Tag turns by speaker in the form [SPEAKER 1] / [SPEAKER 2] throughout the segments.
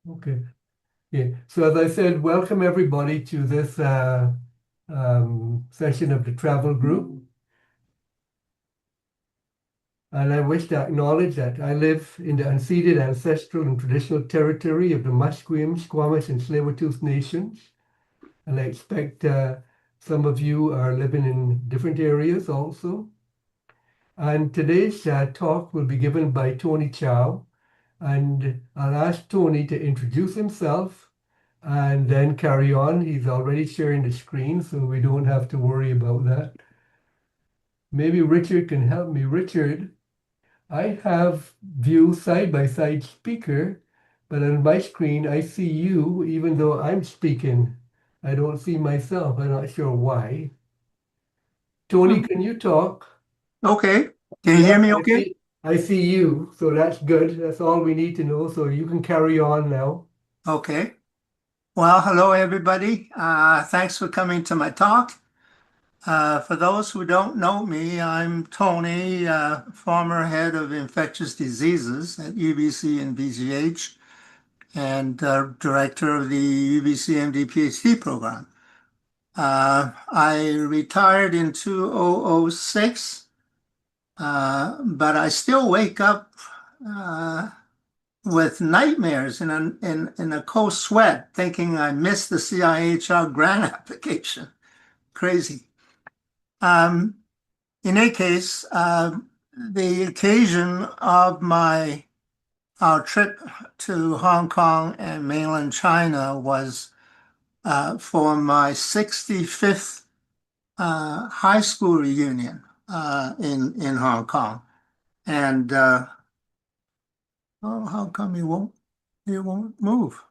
[SPEAKER 1] Okay. Yeah. So as I said, welcome everybody to this session of the travel group. And I wish to acknowledge that I live in the unceded ancestral and traditional territory of the Musqueam, Squamish, and Tsleil-Waututh nations. And I expect some of you are living in different areas also. And today's talk will be given by Tony Chow. And I'll ask Tony to introduce himself and then carry on. He's already sharing the screen, so we don't have to worry about that. Maybe Richard can help me. Richard, I have view side-by-side speaker, but on my screen I see you even though I'm speaking. I don't see myself. I'm not sure why. Tony,
[SPEAKER 2] Hmm.
[SPEAKER 1] can you talk?
[SPEAKER 2] Okay. Can you
[SPEAKER 1] Yeah,
[SPEAKER 2] hear me
[SPEAKER 1] I
[SPEAKER 2] okay?
[SPEAKER 1] see. I see you, so that's good. That's all we need to know. So you can carry on now.
[SPEAKER 2] Okay. Well, hello, everybody. Thanks for coming to my talk. For those who don't know me, I'm Tony, former head of infectious diseases at UBC and VGH, and director of the UBC MD PhD program. I retired in 2006, but I still wake up uh, with nightmares in a cold sweat, thinking I missed the CIHR grant application. Crazy. Um, in any case, the occasion of my our trip to Hong Kong and mainland China was for my 65th high school reunion in Hong Kong. And oh, how come you won't move?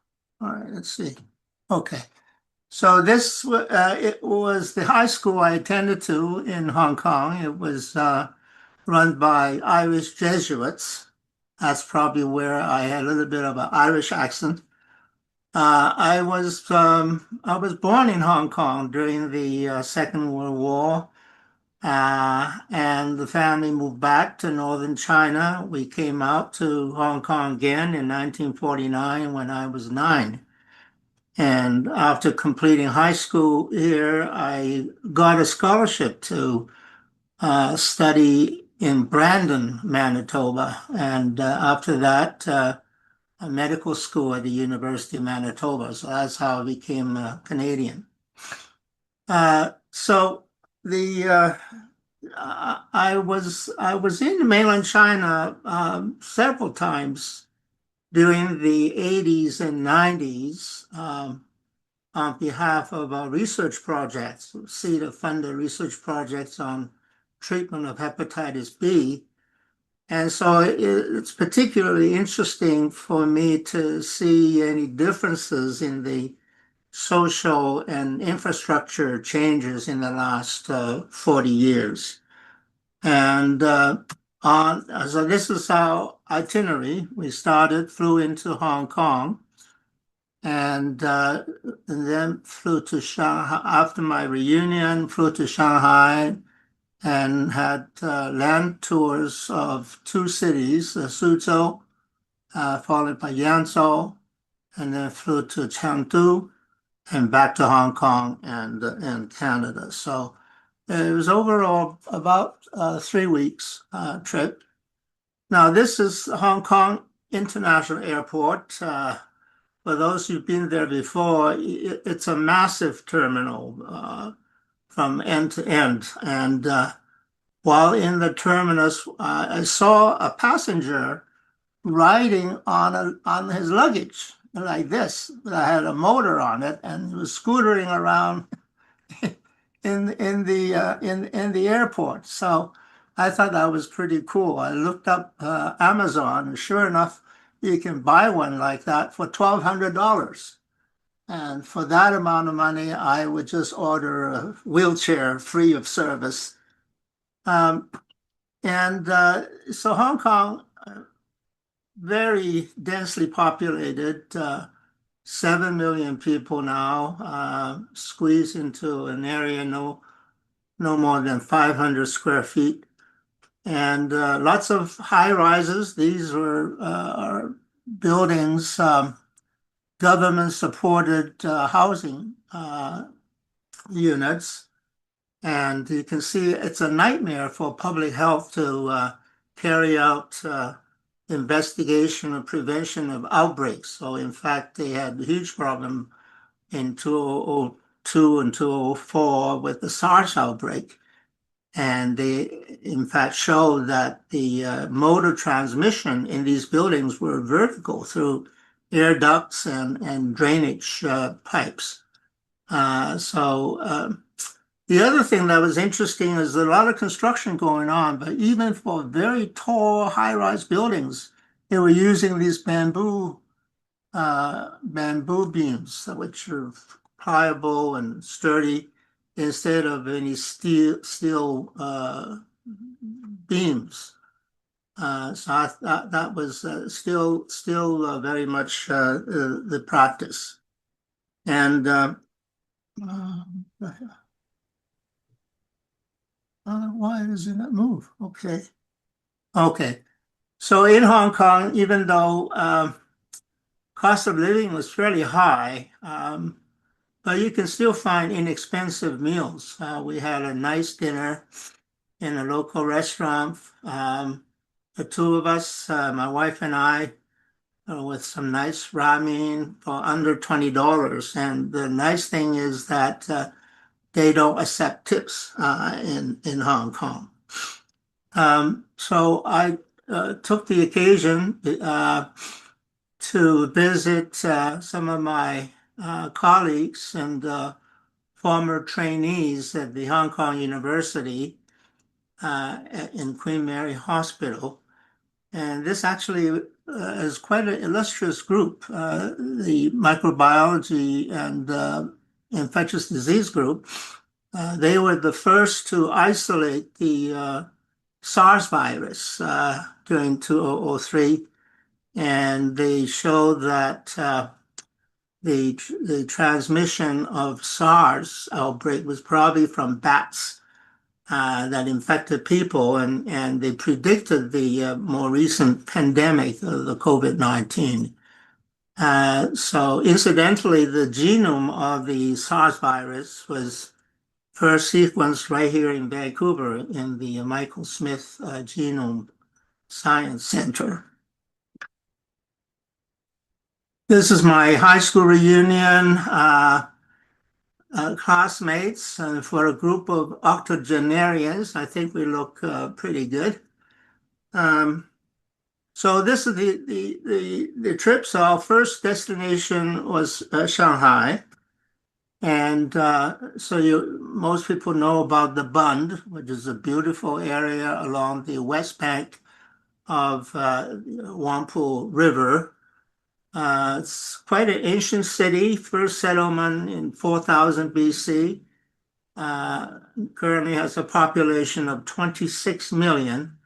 [SPEAKER 2] All right, let's see. Okay. So it was the high school I attended to in Hong Kong. It was run by Irish Jesuits. That's probably where I had a little bit of an Irish accent. I was born in Hong Kong during the Second World War, and the family moved back to northern China. We came out to Hong Kong again in 1949 when I was 9. And after completing high school here, I got a scholarship to study in Brandon, Manitoba. And after that, a medical school at the University of Manitoba. So that's how I became a Canadian. So the I was in mainland China several times during the 80s and 90s. On behalf of our research projects, CIDA-funded research projects on treatment of hepatitis B. And so it's particularly interesting for me to see any differences in the social and infrastructure changes in the last 40 years. And so this is our itinerary. We flew into Hong Kong, and then flew to Shanghai after my reunion, flew to Shanghai and had land tours of two cities, Suzhou, followed by Yangzhou, and then flew to Chengdu and back to Hong Kong and Canada. So it was overall about 3 weeks trip. Now, this is Hong Kong International Airport. For those who've been there before, it's a massive terminal from end to end. And while in the terminus, I saw a passenger riding on his luggage like this. That had a motor on it, and he was scootering around in the airport. So I thought that was pretty cool. I looked up Amazon, and sure enough, you can buy one like that for $1,200. And for that amount of money, I would just order a wheelchair free of service. Um, and so Hong Kong, very densely populated, 7 million people now, squeezed into an area no more than 500 square feet, and lots of high rises. These are buildings government-supported housing units. And you can see it's a nightmare for public health to carry out investigation or prevention of outbreaks. So in fact, they had a huge problem in 2002 and 2004 with the SARS outbreak. And they, in fact, showed that the mode of transmission in these buildings were vertical through air ducts and drainage pipes. The other thing that was interesting is a lot of construction going on, but even for very tall, high-rise buildings, they were using these bamboo beams, which are pliable and sturdy, instead of any steel beams. So I thought that was still very much the practice. And why doesn't it move? Okay. So in Hong Kong, even though cost of living was fairly high, but you can still find inexpensive meals. We had a nice dinner in a local restaurant. The two of us, my wife and I, with some nice ramen for under $20. And the nice thing is that they don't accept tips in Hong Kong. So I took the occasion to visit some of my colleagues and former trainees at the Hong Kong University in Queen Mary Hospital. And this actually is quite an illustrious group, the microbiology and infectious disease group. They were the first to isolate the SARS virus during 2003, and they showed that the transmission of SARS outbreak was probably from bats that infected people, and they predicted the more recent pandemic of the COVID-19. So incidentally, the genome of the SARS virus was first sequenced right here in Vancouver in the Michael Smith Genome Science Center. This is my high school reunion classmates, and for a group of octogenarians, I think we look pretty good. So this is the trip. So our first destination was Shanghai. And so most people know about the Bund, which is a beautiful area along the west bank of Wampu River. It's quite an ancient city, first settlement in 4000 BC. Currently has a population of 26 million.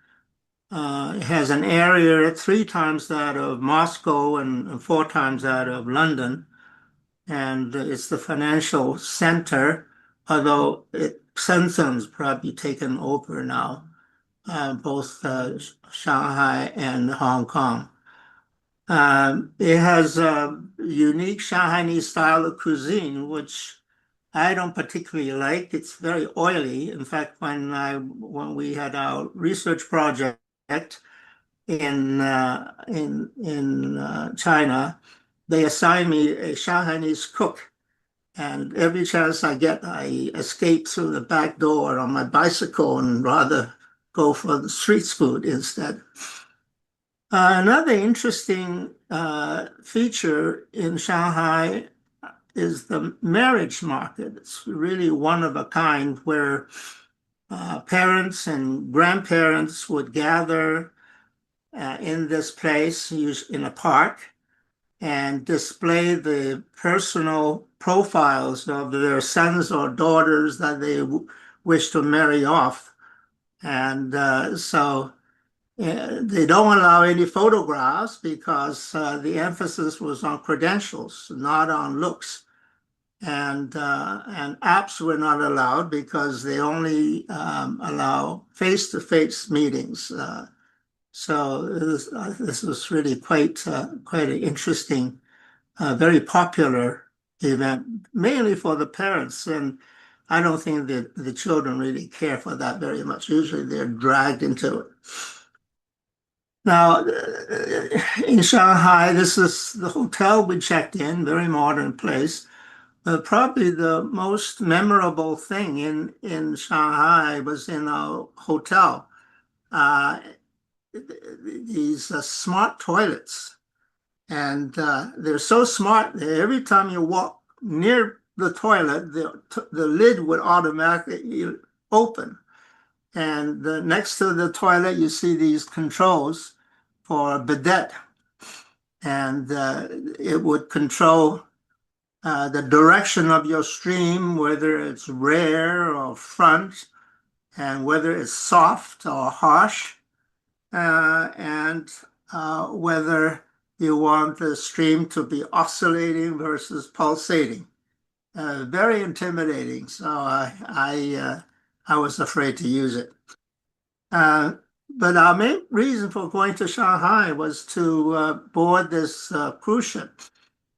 [SPEAKER 2] It has an area 3 times that of Moscow and 4 times that of London. And it's the financial center, although Shenzhen's probably taken over now, both Shanghai and Hong Kong. It has a unique Shanghainese style of cuisine, which I don't particularly like. It's very oily. In fact, when we had our research project in China, they assigned me a Shanghainese cook, and every chance I get, I escape through the back door on my bicycle and rather go for the street food instead. Another interesting feature in Shanghai is the marriage market. It's really one of a kind, where parents and grandparents would gather in this place, in a park, and display the personal profiles of their sons or daughters that they wish to marry off. And so they don't allow any photographs because the emphasis was on credentials, not on looks. And apps were not allowed because they only allow face-to-face meetings. So this was really quite an interesting a very popular event, mainly for the parents. And I don't think that the children really care for that very much. Usually they're dragged into it. Now, in Shanghai, this is the hotel we checked in, very modern place. Probably the most memorable thing in Shanghai was in a hotel. Uh, these smart toilets. And they're so smart that every time you walk near the toilet, the lid would automatically open. And next to the toilet, you see these controls for a bidet. And it would control the direction of your stream, whether it's rear or front, and whether it's soft or harsh, and whether you want the stream to be oscillating versus pulsating. Very intimidating. So I was afraid to use it. But our main reason for going to Shanghai was to board this cruise ship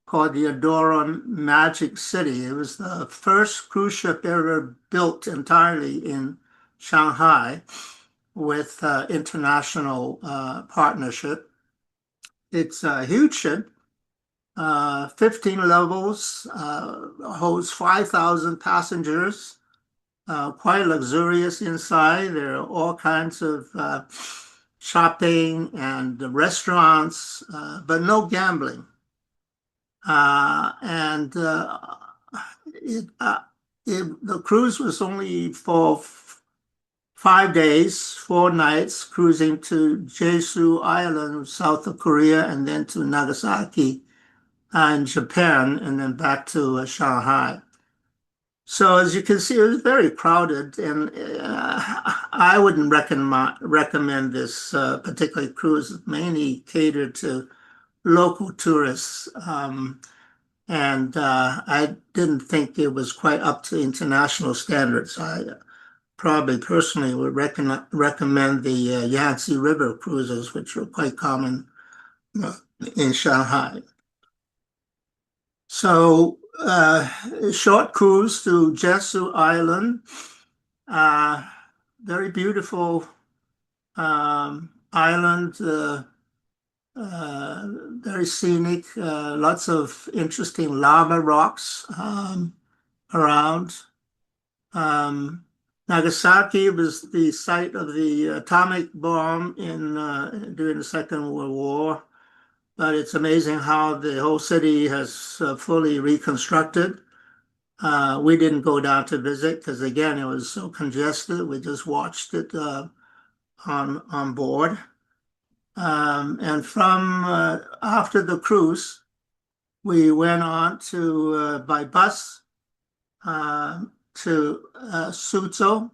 [SPEAKER 2] called the Adoron Magic City. It was the first cruise ship ever built entirely in Shanghai with international partnership. It's a huge ship, 15 levels, holds 5,000 passengers, quite luxurious inside. There are all kinds of shopping and restaurants, but no gambling. And the cruise was only for 5 days, 4 nights, cruising to Jeju Island, south of Korea, and then to Nagasaki in Japan, and then back to Shanghai. So as you can see, it was very crowded, and I wouldn't recommend this particular cruise. It mainly catered to local tourists, and I didn't think it was quite up to international standards. I probably personally would recommend the Yangtze River cruises, which were quite common in Shanghai. So, short cruise to Jeju Island, very beautiful island, very scenic, lots of interesting lava rocks around. Nagasaki was the site of the atomic bomb during the Second World War, but it's amazing how the whole city has fully reconstructed. We didn't go down to visit because, again, it was so congested. We just watched it on board. And from after the cruise, we went on by bus to Suzhou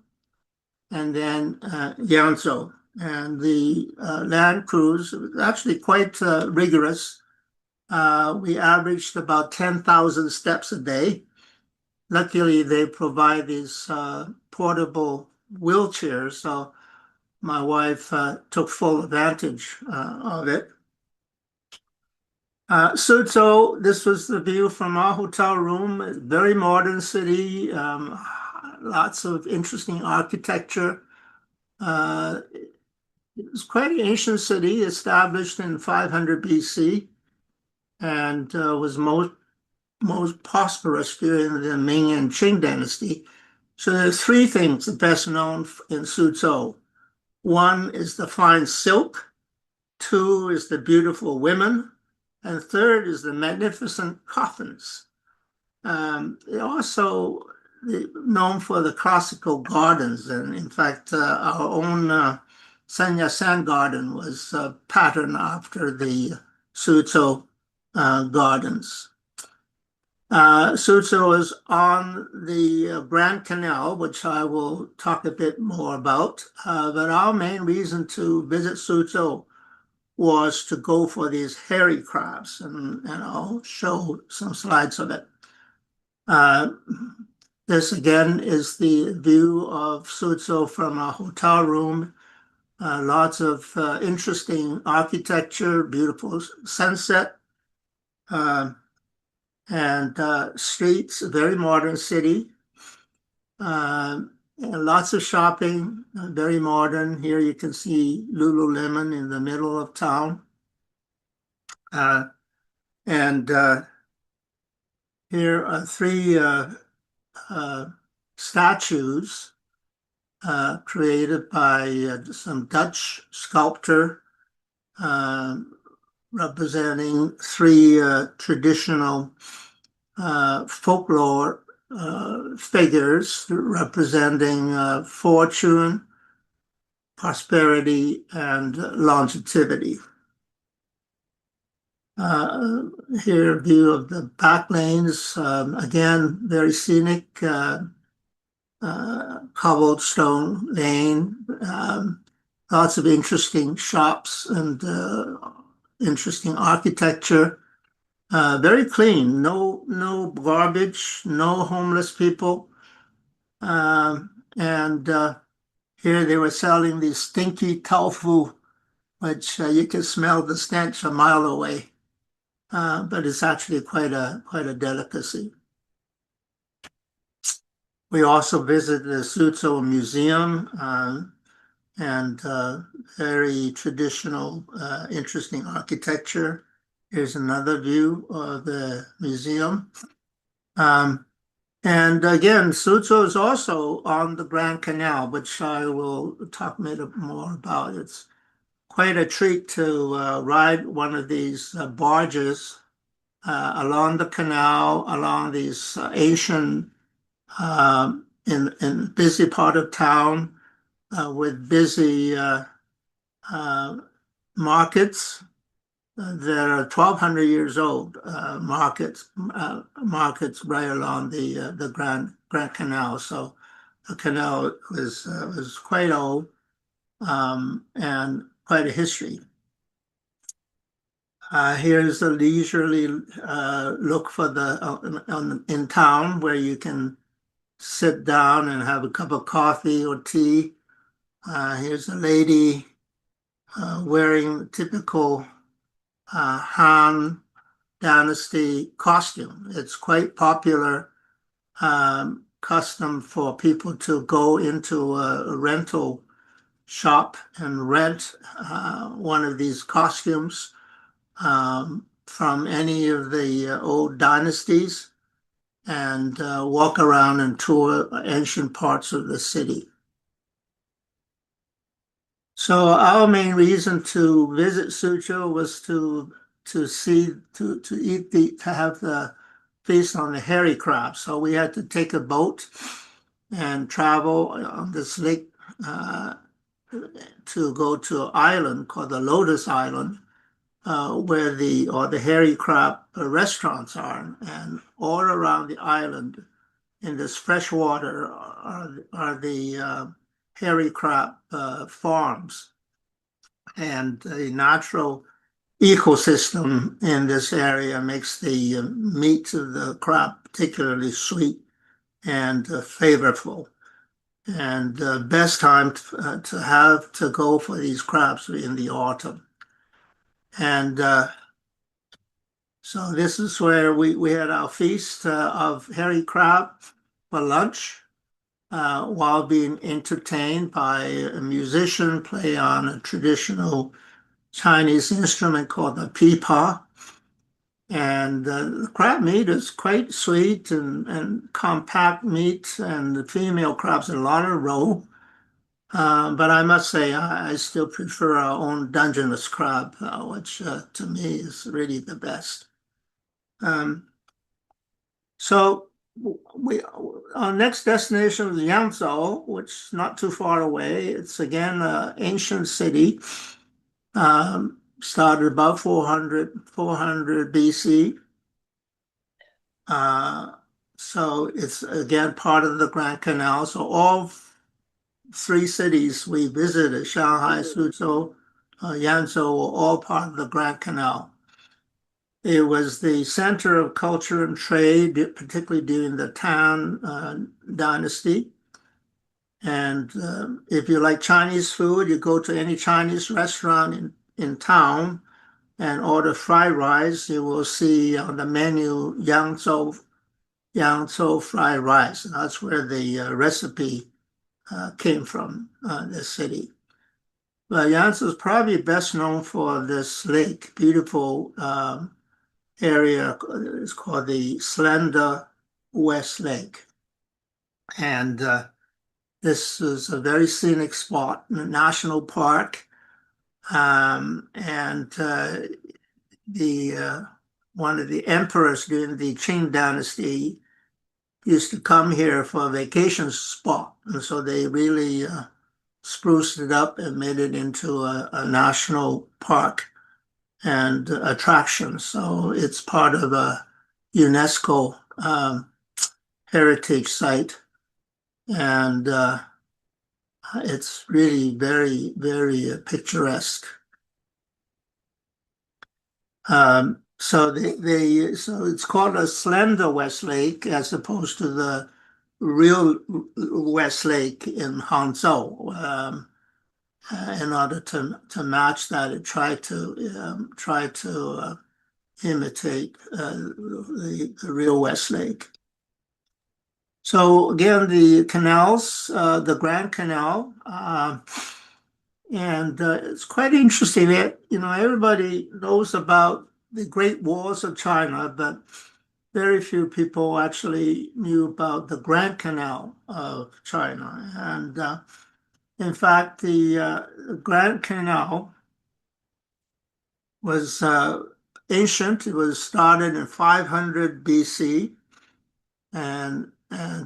[SPEAKER 2] and then Yangzhou. And the land cruise was actually quite rigorous. We averaged about 10,000 steps a day. Luckily, they provide these portable wheelchairs, so my wife took full advantage of it. Suzhou, this was the view from our hotel room. Very modern city, lots of interesting architecture. It was quite an ancient city, established in 500 BC, and was most prosperous during the Ming and Qing dynasty. So there's three things best known in Suzhou. One is the fine silk, two is the beautiful women, and third is the magnificent coffins. Also known for the classical gardens, and in fact, our own Sun Yat-sen garden was patterned after the Suzhou gardens. Suzhou is on the Grand Canal, which I will talk a bit more about. But our main reason to visit Suzhou was to go for these hairy crabs, and I'll show some slides of it. This again is the view of Suzhou from a hotel room. Lots of interesting architecture, beautiful sunset. and streets, a very modern city. And lots of shopping, very modern. Here you can see Lululemon in the middle of town. And here are three statues created by some Dutch sculptor representing three traditional folklore figures representing fortune, prosperity, and longevity. Here, a view of the back lanes, again, very scenic, cobblestone lane, lots of interesting shops and interesting architecture. Very clean, no garbage, no homeless people. And here they were selling these stinky tofu, which you can smell the stench a mile away. But it's actually quite a delicacy. We also visited the Suzhou Museum and very traditional, interesting architecture. Here's another view of the museum. And again, Suzhou is also on the Grand Canal, which I will talk a bit more about. It's quite a treat to ride one of these barges along the canal, along these ancient, in busy part of town with busy markets that are 1,200 years old. Markets right along the Grand Canal. So the canal was quite old and quite a history. Here's a leisurely look for in town where you can sit down and have a cup of coffee or tea. Here's a lady wearing typical Han Dynasty costume. It's quite popular custom for people to go into a rental shop and rent one of these costumes from any of the old dynasties and walk around and tour ancient parts of the city. So our main reason to visit Suzhou was to have the feast on the hairy crab. So we had to take a boat and travel on this lake to go to an island called the Lotus Island, where the hairy crab restaurants are, and all around the island in this fresh water are the hairy crab farms, and the natural ecosystem in this area makes the meat of the crab particularly sweet and flavorful. And the best time to go for these crabs in the autumn. And so this is where we had our feast of hairy crab for lunch while being entertained by a musician play on a traditional Chinese instrument called the pipa. And the crab meat is quite sweet and compact meat, and the female crabs a lot of roe. But I must say, I still prefer our own Dungeness crab, which to me is really the best. So our next destination was Yangzhou, which is not too far away. It's again an ancient city, started about 400 BC. So it's again part of the Grand Canal. So all three cities we visited, Shanghai, Suzhou, Yangzhou, were all part of the Grand Canal. It was the center of culture and trade, particularly during the Tang Dynasty. And if you like Chinese food, you go to any Chinese restaurant in town, and order fried rice, you will see on the menu Yangzhou fried rice. That's where the recipe came from, this city. But Yangzhou is probably best known for this lake, beautiful area. It's called the Slender West Lake. And this is a very scenic spot, a national park. And the one of the emperors during the Qing dynasty used to come here for a vacation spot. And so they really spruced it up and made it into a national park and attraction. So it's part of a UNESCO heritage site. And it's really very, very picturesque. So so it's called a slender West Lake as opposed to the real West Lake in Hangzhou. In order to match that, it tried to imitate the real West Lake. So again, the canals, the Grand Canal, and it's quite interesting that, everybody knows about the Great Walls of China, but very few people actually knew about the Grand Canal of China. And in fact, the Grand Canal was ancient. It was started in 500 BC and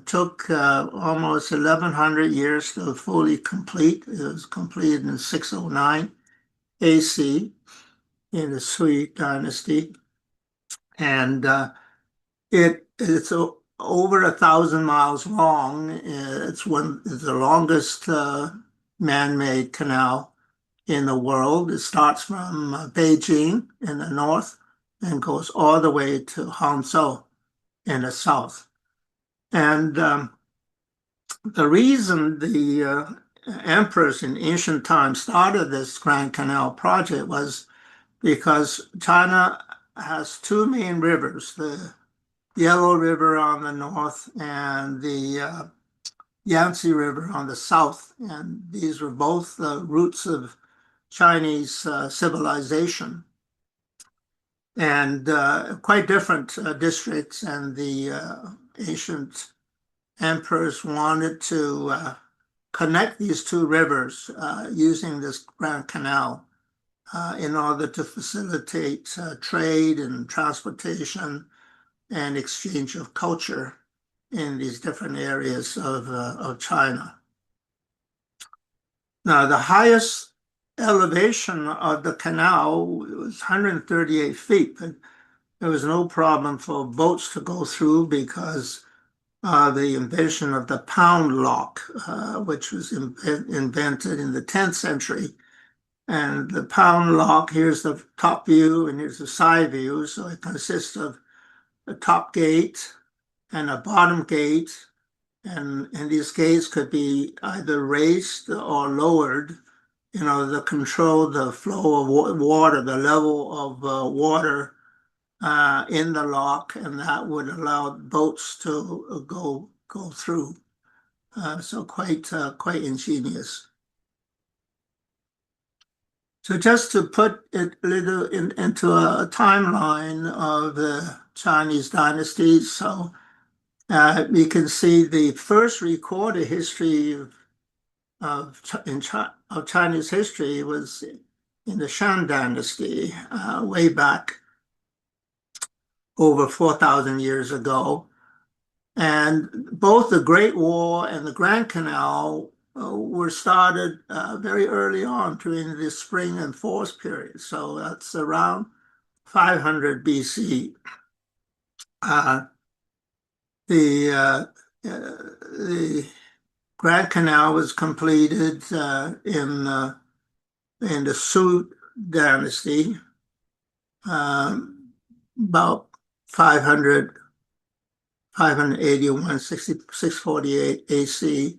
[SPEAKER 2] took almost 1,100 years to fully complete. It was completed in 609 AC in the Sui dynasty. And it's over 1,000 miles long. It's the longest man-made canal in the world. It starts from Beijing in the north and goes all the way to Hangzhou in the south. And the reason the emperors in ancient times started this Grand Canal project was because China has two main rivers, the Yellow River on the north and the Yangtze River on the south. And these were both the roots of Chinese civilization. And quite different districts, and the ancient emperors wanted to connect these two rivers using this Grand Canal in order to facilitate trade and transportation and exchange of culture in these different areas of China. Now, the highest elevation of the canal was 138 feet, but there was no problem for boats to go through because the invention of the pound lock, which was invented in the 10th century. And the pound lock, here's the top view and here's the side view. So it consists of a top gate and a bottom gate. And these gates could be either raised or lowered in order to control the flow of water, the level of water in the lock, and that would allow boats to go through. So quite ingenious. So just to put it a little into a timeline of the Chinese dynasties, so we can see the first recorded history of Chinese history was in the Shang dynasty, way back over 4,000 years ago. And both the Great Wall and the Grand Canal were started very early on during the Spring and Forest period. So that's around 500 BC. The Grand Canal was completed in the Sui dynasty, about 581, 648 AC.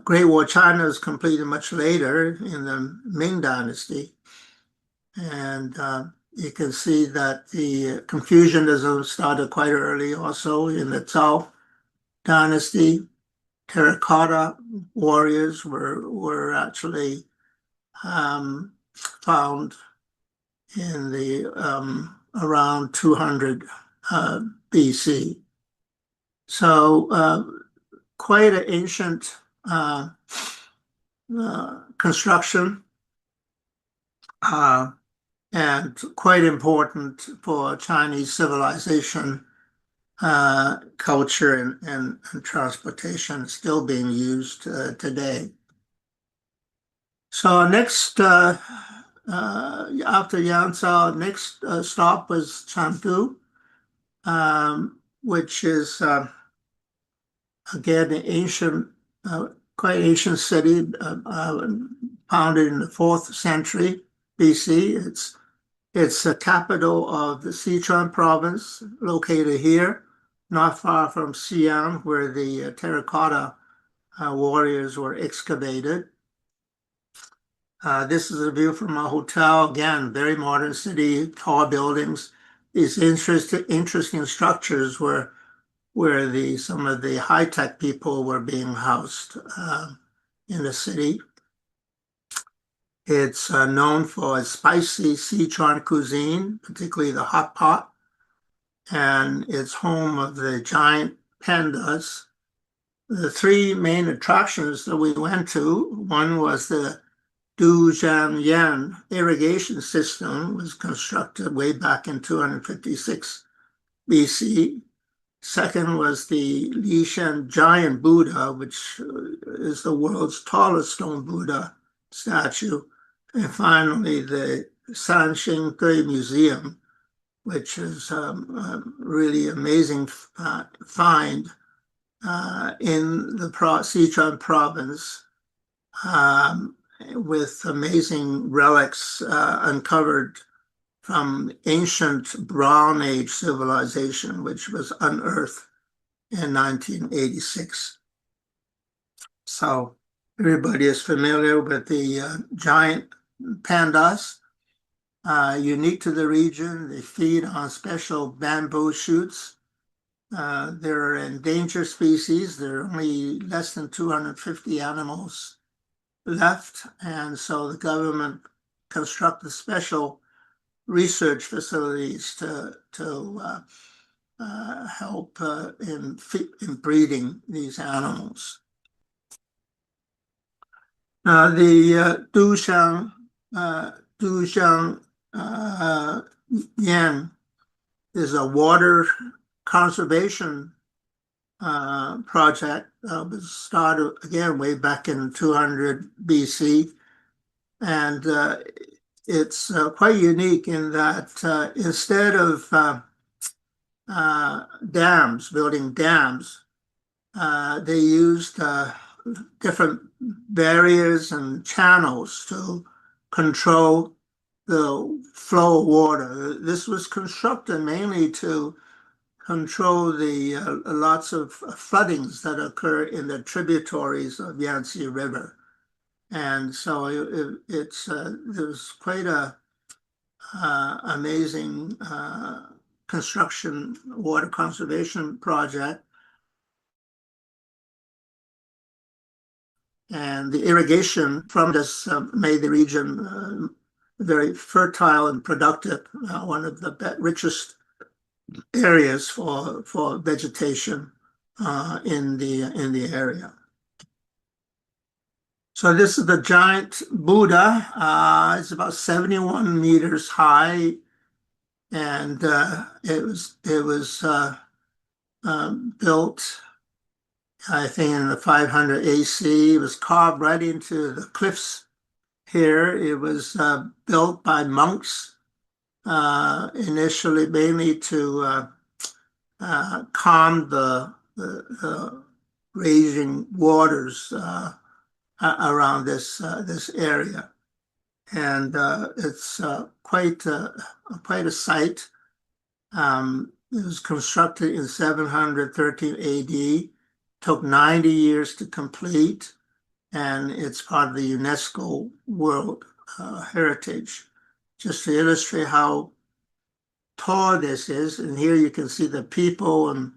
[SPEAKER 2] Great Wall China was completed much later in the Ming Dynasty. And you can see that the Confucianism started quite early also in the Chow dynasty. Terracotta warriors were actually found in the around 200 BC. So quite an ancient construction and quite important for Chinese civilization, culture, and transportation, still being used today. So next, after Yangzhou, next stop was Chengdu, which is again an ancient, quite ancient city, founded in the 4th century BC. It's the capital of the Sichuan province, located here, not far from Xi'an, where the terracotta warriors were excavated. This is a view from a hotel. Again, very modern city, tall buildings. These interesting structures where some of the high-tech people were being housed in the city. It's known for its spicy Sichuan cuisine, particularly the hot pot, and it's home of the giant pandas. The 3 main attractions that we went to, one was the Yan irrigation system, was constructed way back in 256 BC. Second was the Lishan giant Buddha, which is the world's tallest stone Buddha statue. And finally, the Sanxing Museum, which is a really amazing find in the Sichuan province, with amazing relics uncovered from ancient Bronze Age civilization, which was unearthed in 1986. So everybody is familiar with the giant pandas, unique to the region. They feed on special bamboo shoots. They're an endangered species. There are only less than 250 animals left, and so the government constructed special research facilities to help in breeding these animals. The Duxiang Yan is a water conservation project that was started again way back in 200 BC, and it's quite unique in that instead of building dams, they used different barriers and channels to control the flow of water. This was constructed mainly to control the lots of floodings that occur in the tributaries of Yangtze River. And so there's quite a amazing water conservation project. And the irrigation from this made the region very fertile and productive, one of the richest areas for vegetation in the area. So this is the giant Buddha. It's about 71 meters high, and it was built, I think, in the 500 AC. It was carved right into the cliffs here. It was built by monks initially, mainly to calm the raging waters around this area, and it's quite a sight. It was constructed in 713 AD. Took 90 years to complete, and it's part of the UNESCO World Heritage. just to illustrate how tall this is. And here you can see the people, and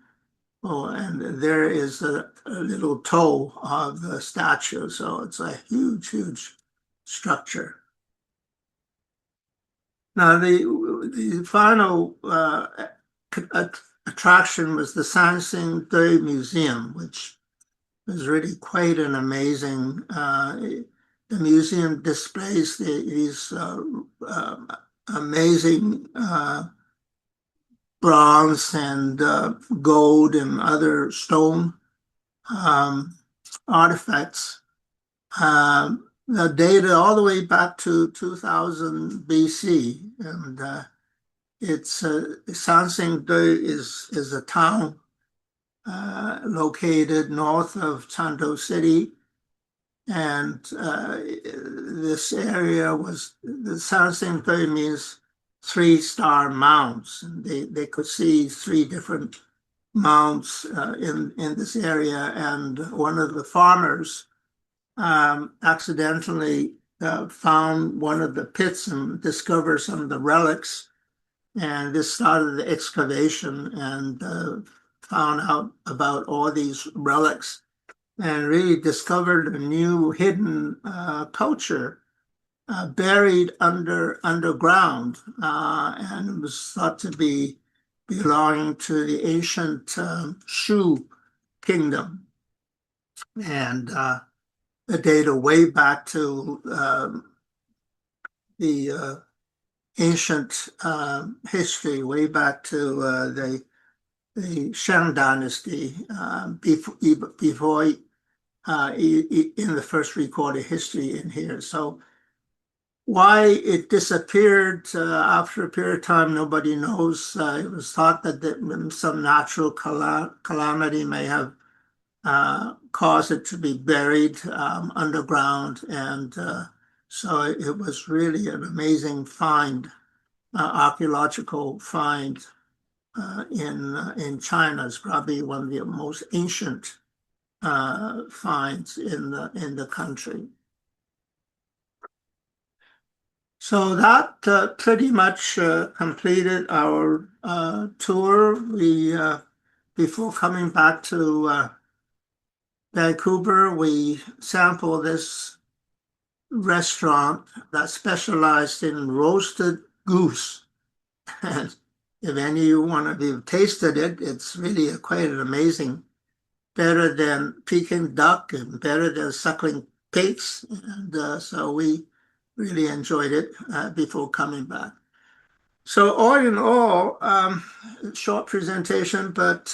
[SPEAKER 2] oh, and there is a little toe of the statue. So it's a huge, huge structure. Now, the final attraction was the Sanxingdui Museum, which was really quite an amazing. The museum displays these amazing bronze and gold and other stone artifacts. The data all the way back to 2000 BC, and it's Sanxingdui is a town located north of Chengdu City, and this area was the Sanxingdui means 3-star mounds. And they could see 3 different mounds in this area, and one of the farmers accidentally found one of the pits and discovered some of the relics. And this started the excavation and found out about all these relics and really discovered a new hidden culture buried underground, and it was thought to be belonging to the ancient Shu kingdom. And the data way back to the ancient history, way back to the Shang dynasty, before in the first recorded history in here. So why it disappeared after a period of time, nobody knows. It was thought that some natural calamity may have caused it to be buried underground, and so it was really an amazing find, archaeological find in China. It's probably one of the most ancient finds in the country. So that pretty much completed our tour. We before coming back to Vancouver, we sampled this restaurant that specialized in roasted goose. And if any of you want to have tasted it, it's really quite an amazing, better than Peking duck and better than suckling pigs. And so we really enjoyed it before coming back. So all in all, short presentation, but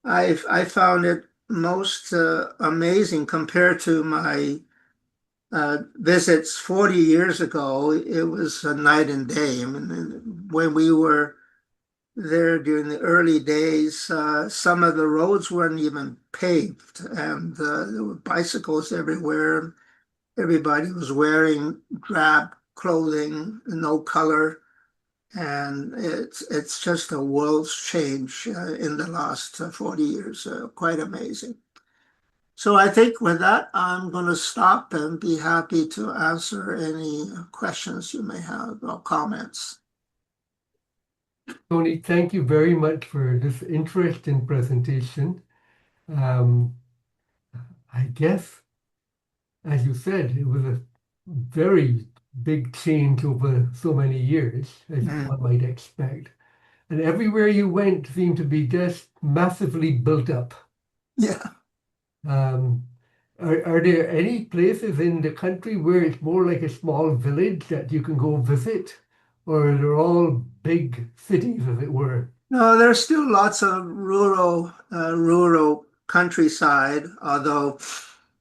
[SPEAKER 2] I found it most amazing compared to my visits 40 years ago. It was a night and day. I mean, when we were there during the early days, some of the roads weren't even paved, and there were bicycles everywhere. Everybody was wearing drab clothing, no color, and it's just a world's change in the last 40 years. Quite amazing. So I think with that, I'm going to stop and be happy to answer any questions you may have or comments.
[SPEAKER 1] Tony, thank you very much for this interesting presentation. I guess, as you said, it was a very big change over so many years, as one might expect. And everywhere you went seemed to be just massively built up.
[SPEAKER 2] Yeah.
[SPEAKER 1] Are there any places in the country where it's more like a small village that you can go visit? Or they're all big cities, as it were?
[SPEAKER 2] No, there's still lots of rural countryside, although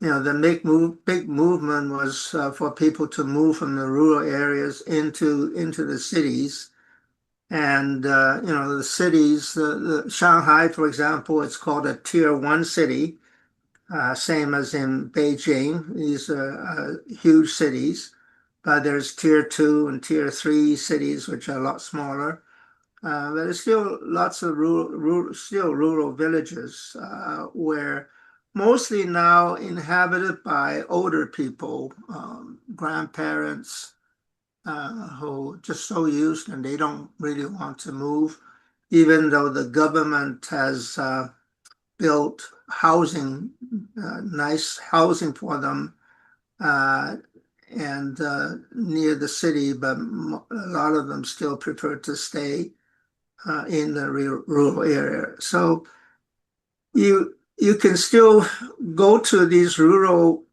[SPEAKER 2] the big movement was for people to move from the rural areas into the cities. And the cities, the Shanghai, for example, it's called a Tier 1 city, same as in Beijing. These are huge cities, but there's Tier 2 and Tier 3 cities, which are a lot smaller. But there's still lots of rural villages where mostly now inhabited by older people, grandparents, who are just so used and they don't really want to move, even though the government has built housing, nice housing for them, and near the city, but a lot of them still prefer to stay in the rural area. So you can still go to these rural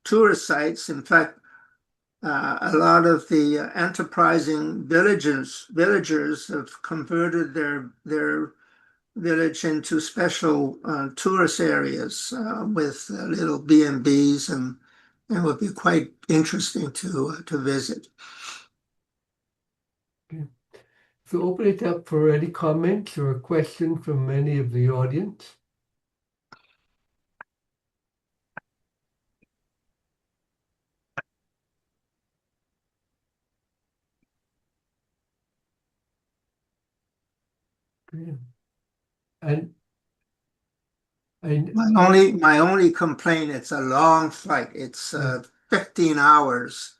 [SPEAKER 2] tourist sites. In fact, a lot of the enterprising villagers have converted their village into special tourist areas with little B&Bs, and it would be quite interesting to visit.
[SPEAKER 1] Okay. So open it up for any comments or a question from any of the audience. Okay. And
[SPEAKER 2] My only complaint, it's a long flight. It's 15 hours.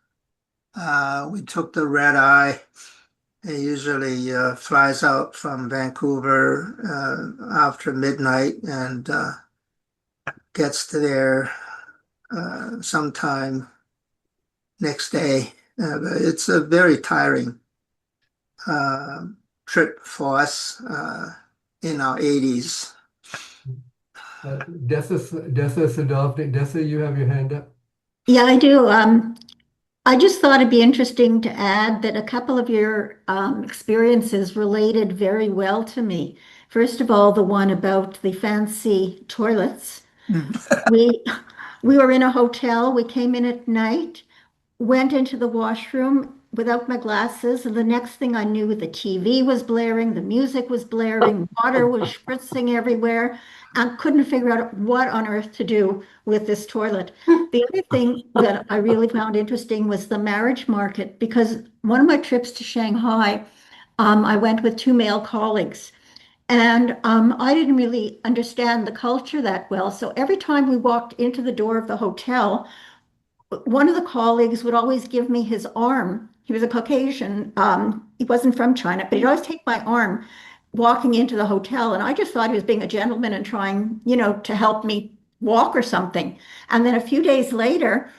[SPEAKER 2] We took the red eye. It usually flies out from Vancouver after midnight and gets to there sometime next day. It's a very tiring trip for us in our 80s.
[SPEAKER 1] Dessa Sadovnik. Dessa, you have your hand up.
[SPEAKER 3] Yeah, I do. I just thought it'd be interesting to add that a couple of your experiences related very well to me. First of all, the one about the fancy toilets. We we were in a hotel. We came in at night, went into the washroom without my glasses, and the next thing I knew, the TV was blaring, the music was blaring, water was spritzing everywhere, and couldn't figure out what on earth to do with this toilet. The other thing that I really found interesting was the marriage market, because one of my trips to Shanghai, I went with two male colleagues. And I didn't really understand the culture that well. So every time we walked into the door of the hotel, one of the colleagues would always give me his arm. He was a Caucasian. He wasn't from China, but he'd always take my arm walking into the hotel. And I just thought he was being a gentleman and trying, to help me walk or something. And then a few days later,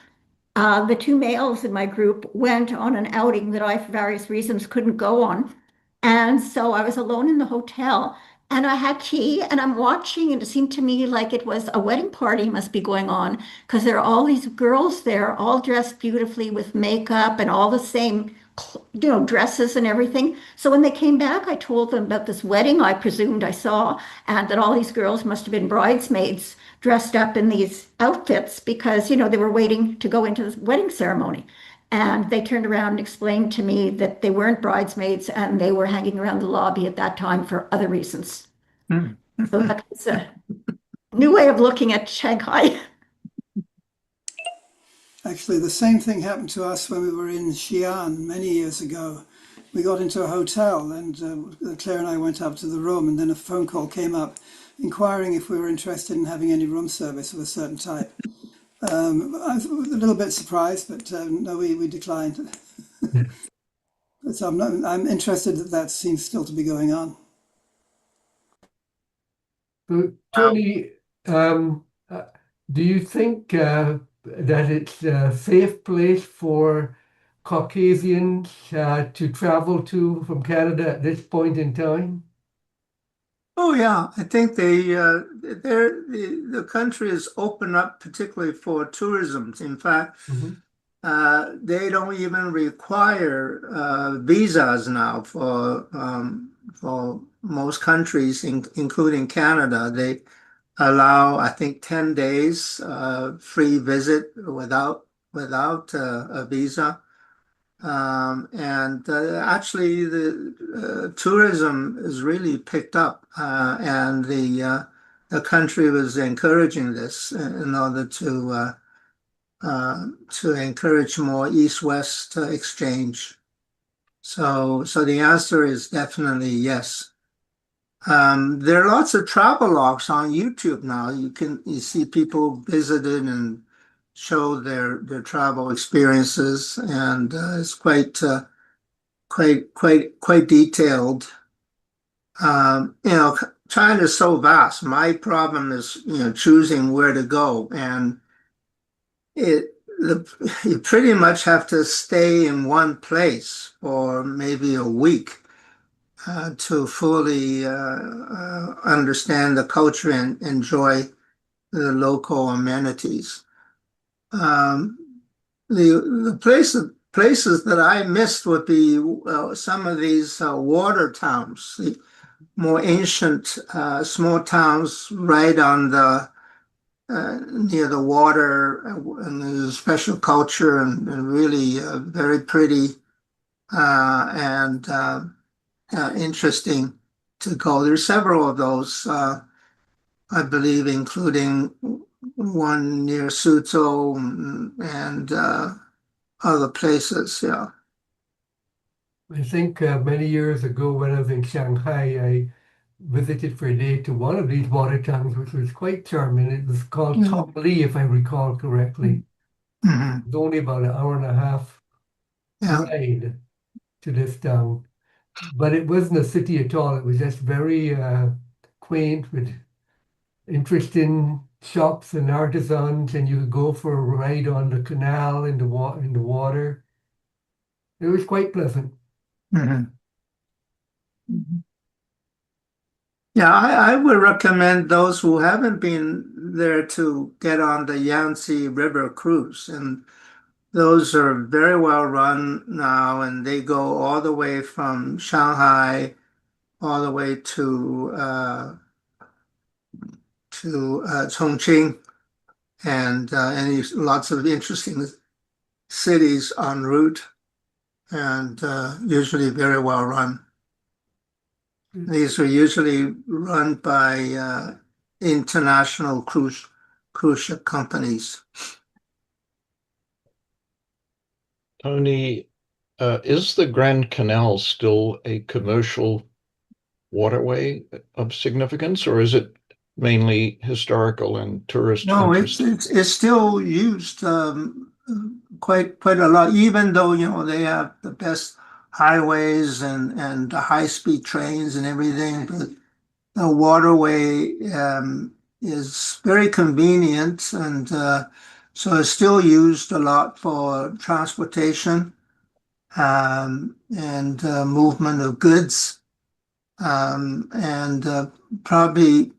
[SPEAKER 3] the two males in my group went on an outing that I, for various reasons, couldn't go on. And so I was alone in the hotel and I had tea and I'm watching, and it seemed to me like it was a wedding party must be going on because there are all these girls there, all dressed beautifully with makeup and all the same, dresses and everything. So when they came back, I told them about this wedding I presumed I saw, and that all these girls must have been bridesmaids dressed up in these outfits because, they were waiting to go into the wedding ceremony. And they turned around and explained to me that they weren't bridesmaids and they were hanging around the lobby at that time for other reasons.
[SPEAKER 2] Mm.
[SPEAKER 3] So that's a new way of looking at Shanghai.
[SPEAKER 4] Actually, the same thing happened to us when we were in Xi'an many years ago. We got into a hotel and Claire and I went up to the room, and then a phone call came up inquiring if we were interested in having any room service of a certain type. I was a little bit surprised, but no, we declined. But I'm interested that seems still to be going on.
[SPEAKER 1] So, Tony, do you think that it's a safe place for Caucasians to travel to from Canada at this point in time?
[SPEAKER 2] Oh yeah, I think the country is open up particularly for tourism. In fact, they don't even require visas now for most countries, including Canada. They allow, I think, 10 days free visit without a visa. And actually, the tourism is really picked up, and the country was encouraging this in order to encourage more East-West exchange. So the answer is definitely yes. There are lots of travel logs on YouTube now. You see people visited in show their travel experiences, and it's quite detailed. China is so vast. My problem is, choosing where to go, and you pretty much have to stay in one place for maybe a week to fully understand the culture and enjoy the local amenities. The places that I missed would be some of these water towns, the more ancient small towns right on the near the water, and there's a special culture and really very pretty and interesting to go. There's several of those, I believe, including one near Suzhou and other places. Yeah.
[SPEAKER 1] I think many years ago when I was in Shanghai, I visited for a day to one of these water towns, which was quite charming. It was called Tongli, if I recall correctly.
[SPEAKER 2] Mhm.
[SPEAKER 1] It was only about an hour and a half
[SPEAKER 2] Yeah.
[SPEAKER 1] ride to this town. But it wasn't a city at all. It was just very quaint with interesting shops and artisans, and you could go for a ride on the canal in the water. It was quite pleasant.
[SPEAKER 2] Mhm. Yeah, I would recommend those who haven't been there to get on the Yangtze River cruise. And those are very well run now, and they go all the way from Shanghai all the way to Chongqing, and lots of interesting cities en route, and usually very well run. These are usually run by international cruise ship companies.
[SPEAKER 5] Tony, is the Grand Canal still a commercial waterway of significance, or is it mainly historical and tourist
[SPEAKER 2] No,
[SPEAKER 5] interest?
[SPEAKER 2] it's still used quite a lot, even though they have the best highways and the high-speed trains and everything. But the waterway is very convenient, and so it's still used a lot for transportation and movement of goods, and probably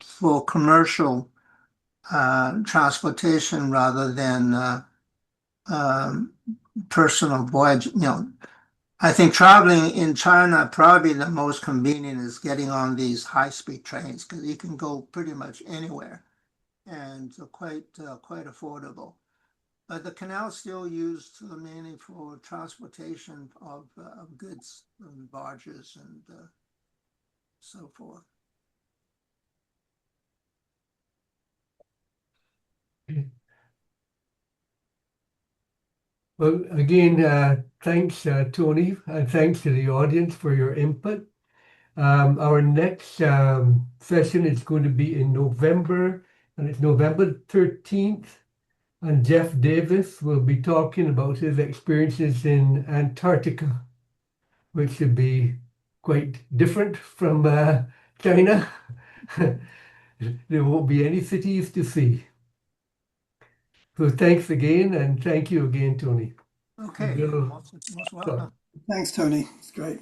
[SPEAKER 2] for commercial transportation rather than um, personal voyage. I think traveling in China, probably the most convenient is getting on these high-speed trains because you can go pretty much anywhere, and quite affordable. But the canal is still used mainly for transportation of goods and barges and so forth.
[SPEAKER 1] Well, again, thanks, Tony, and thanks to the audience for your input. Our next session is going to be in November, and it's November 13th. And Jeff Davis will be talking about his experiences in Antarctica, which should be quite different from China. There won't be any cities to see. So thanks again, and thank you again, Tony.
[SPEAKER 2] Okay,
[SPEAKER 1] We'll
[SPEAKER 2] most welcome.
[SPEAKER 4] Thanks, Tony. It's great.